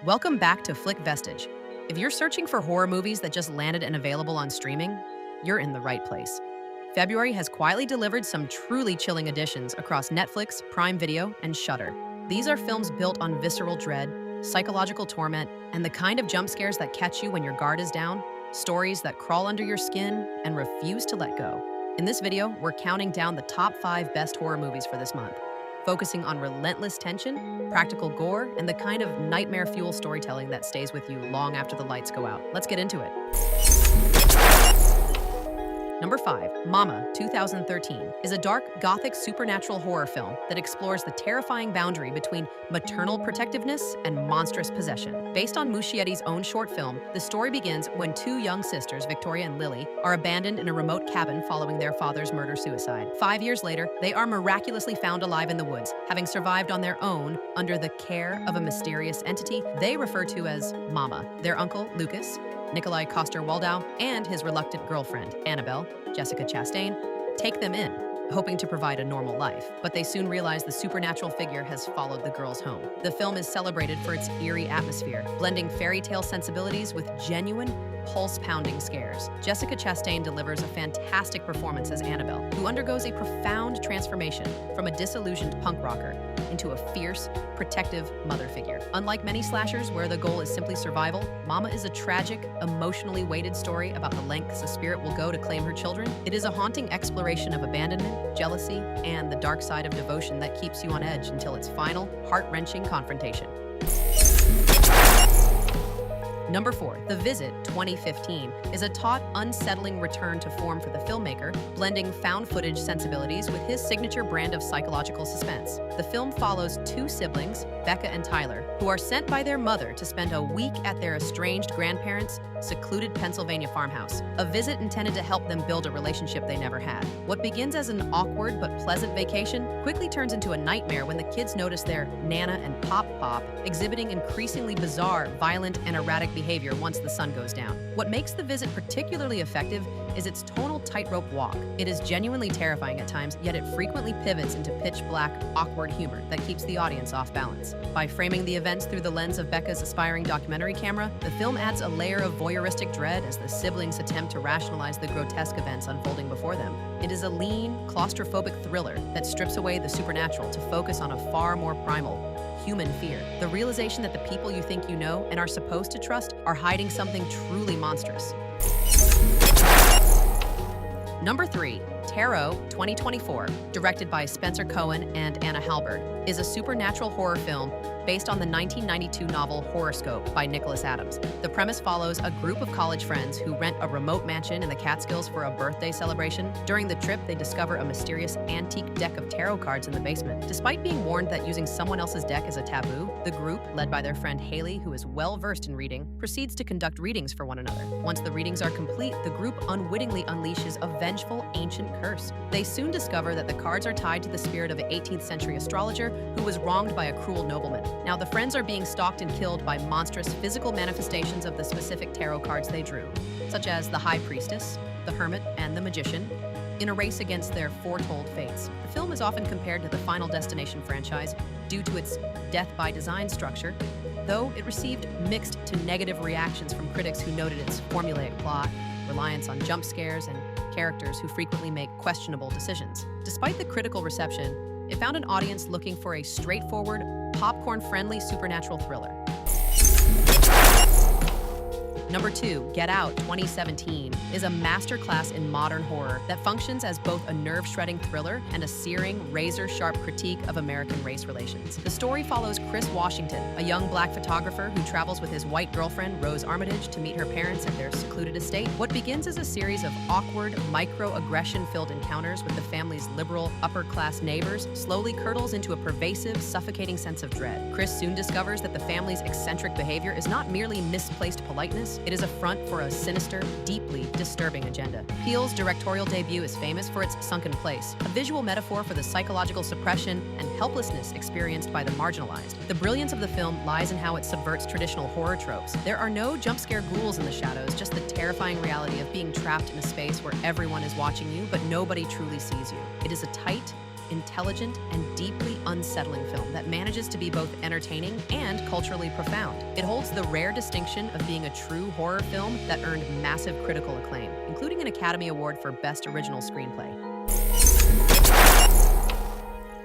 Welcome back to Flick Vestige. If you're searching for horror movies that just landed and available on streaming, you're in the right place. February has quietly delivered some truly chilling additions across Netflix, Prime Video, and Shudder. These are films built on visceral dread, psychological torment, and the kind of jump scares that catch you when your guard is down, stories that crawl under your skin and refuse to let go. In this video, we're counting down the top 5 best horror movies for this month, focusing on relentless tension, practical gore, and the kind of nightmare-fuel storytelling that stays with you long after the lights go out. Let's get into it. Number 5, Mama, 2013, is a dark, gothic supernatural horror film that explores the terrifying boundary between maternal protectiveness and monstrous possession. Based on Muschietti's own short film, the story begins when 2 young sisters, Victoria and Lily, are abandoned in a remote cabin following their father's murder-suicide. 5 years later, they are miraculously found alive in the woods, having survived on their own under the care of a mysterious entity they refer to as Mama. Their uncle, Lucas, Nikolai Coster-Waldau, and his reluctant girlfriend, Annabelle, Jessica Chastain, take them in, hoping to provide a normal life. But they soon realize the supernatural figure has followed the girls home. The film is celebrated for its eerie atmosphere, blending fairy tale sensibilities with genuine, pulse-pounding scares. Jessica Chastain delivers a fantastic performance as Annabelle, who undergoes a profound transformation from a disillusioned punk rocker into a fierce, protective mother figure. Unlike many slashers where the goal is simply survival, Mama is a tragic, emotionally weighted story about the lengths a spirit will go to claim her children. It is a haunting exploration of abandonment, jealousy, and the dark side of devotion that keeps you on edge until its final, heart-wrenching confrontation. Number 4, The Visit, 2015, is a taut, unsettling return to form for the filmmaker, blending found footage sensibilities with his signature brand of psychological suspense. The film follows 2 siblings, Becca and Tyler, who are sent by their mother to spend a week at their estranged grandparents' secluded Pennsylvania farmhouse, a visit intended to help them build a relationship they never had. What begins as an awkward but pleasant vacation quickly turns into a nightmare when the kids notice their Nana and Pop exhibiting increasingly bizarre, violent, and erratic behavior once the sun goes down. What makes The Visit particularly effective is its tonal tightrope walk. It is genuinely terrifying at times, yet it frequently pivots into pitch-black, awkward humor that keeps the audience off balance. By framing the events through the lens of Becca's aspiring documentary camera, the film adds a layer of voyeuristic dread as the siblings attempt to rationalize the grotesque events unfolding before them. It is a lean, claustrophobic thriller that strips away the supernatural to focus on a far more primal, human fear. The realization that the people you think you know and are supposed to trust are hiding something truly monstrous. Number 3, Tarot, 2024, directed by Spencer Cohen and Anna Halberd, is a supernatural horror film based on the 1992 novel Horoscope by Nicholas Adams. The premise follows a group of college friends who rent a remote mansion in the Catskills for a birthday celebration. During the trip, they discover a mysterious antique deck of tarot cards in the basement. Despite being warned that using someone else's deck is a taboo, the group, led by their friend Haley, who is well-versed in reading, proceeds to conduct readings for one another. Once the readings are complete, the group unwittingly unleashes a vengeful ancient curse. They soon discover that the cards are tied to the spirit of an 18th century astrologer who was wronged by a cruel nobleman. Now, the friends are being stalked and killed by monstrous physical manifestations of the specific tarot cards they drew, such as the High Priestess, the Hermit, and the Magician, in a race against their foretold fates. The film is often compared to the Final Destination franchise due to its death-by-design structure, though it received mixed to negative reactions from critics who noted its formulaic plot, reliance on jump scares, and characters who frequently make questionable decisions. Despite the critical reception, it found an audience looking for a straightforward, popcorn-friendly supernatural thriller. Number 2, Get Out, 2017, is a masterclass in modern horror that functions as both a nerve-shredding thriller and a searing, razor-sharp critique of American race relations. The story follows Chris Washington, a young black photographer who travels with his white girlfriend, Rose Armitage, to meet her parents at their secluded estate. What begins as a series of awkward, microaggression-filled encounters with the family's liberal, upper-class neighbors slowly curdles into a pervasive, suffocating sense of dread. Chris soon discovers that the family's eccentric behavior is not merely misplaced politeness, it is a front for a sinister, deeply disturbing agenda. Peele's directorial debut is famous for its sunken place, a visual metaphor for the psychological suppression and helplessness experienced by the marginalized. The brilliance of the film lies in how it subverts traditional horror tropes. There are no jump scare ghouls in the shadows, just the terrifying reality of being trapped in a space where everyone is watching you, but nobody truly sees you. It is a tight, intelligent, and deeply unsettling film that manages to be both entertaining and culturally profound. It holds the rare distinction of being a true horror film that earned massive critical acclaim, including an Academy Award for Best Original Screenplay.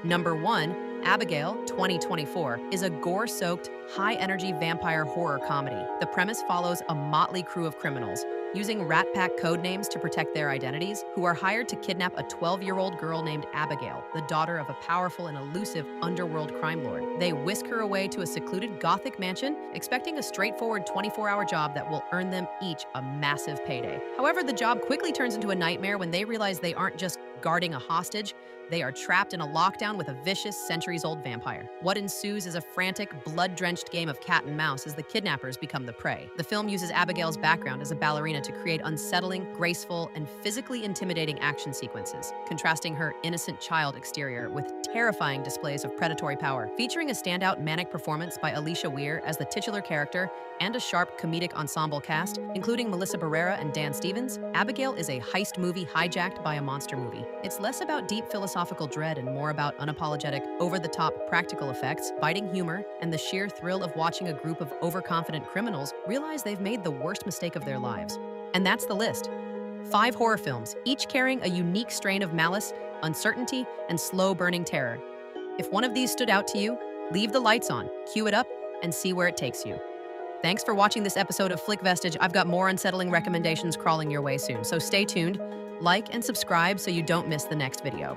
Number 1, Abigail, 2024, is a gore-soaked, high-energy vampire horror comedy. The premise follows a motley crew of criminals, using Rat Pack code names to protect their identities, who are hired to kidnap a 12-year-old girl named Abigail, the daughter of a powerful and elusive underworld crime lord. They whisk her away to a secluded Gothic mansion, expecting a straightforward 24-hour job that will earn them each a massive payday. However, the job quickly turns into a nightmare when they realize they aren't just guarding a hostage, they are trapped in a lockdown with a vicious, centuries-old vampire. What ensues is a frantic, blood-drenched game of cat and mouse as the kidnappers become the prey. The film uses Abigail's background as a ballerina to create unsettling, graceful, and physically intimidating action sequences, contrasting her innocent child exterior with terrifying displays of predatory power. Featuring a standout manic performance by Alicia Weir as the titular character and a sharp comedic ensemble cast, including Melissa Barrera and Dan Stevens, Abigail is a heist movie hijacked by a monster movie. It's less about deep philosophical dread and more about unapologetic, over-the-top practical effects, biting humor, and the sheer thrill of watching a group of overconfident criminals realize they've made the worst mistake of their lives. And that's the list. 5 horror films, each carrying a unique strain of malice, uncertainty, and slow-burning terror. If one of these stood out to you, leave the lights on, cue it up, and see where it takes you. Thanks for watching this episode of Flick Vestige. I've got more unsettling recommendations crawling your way soon, so stay tuned, like and subscribe so you don't miss the next video.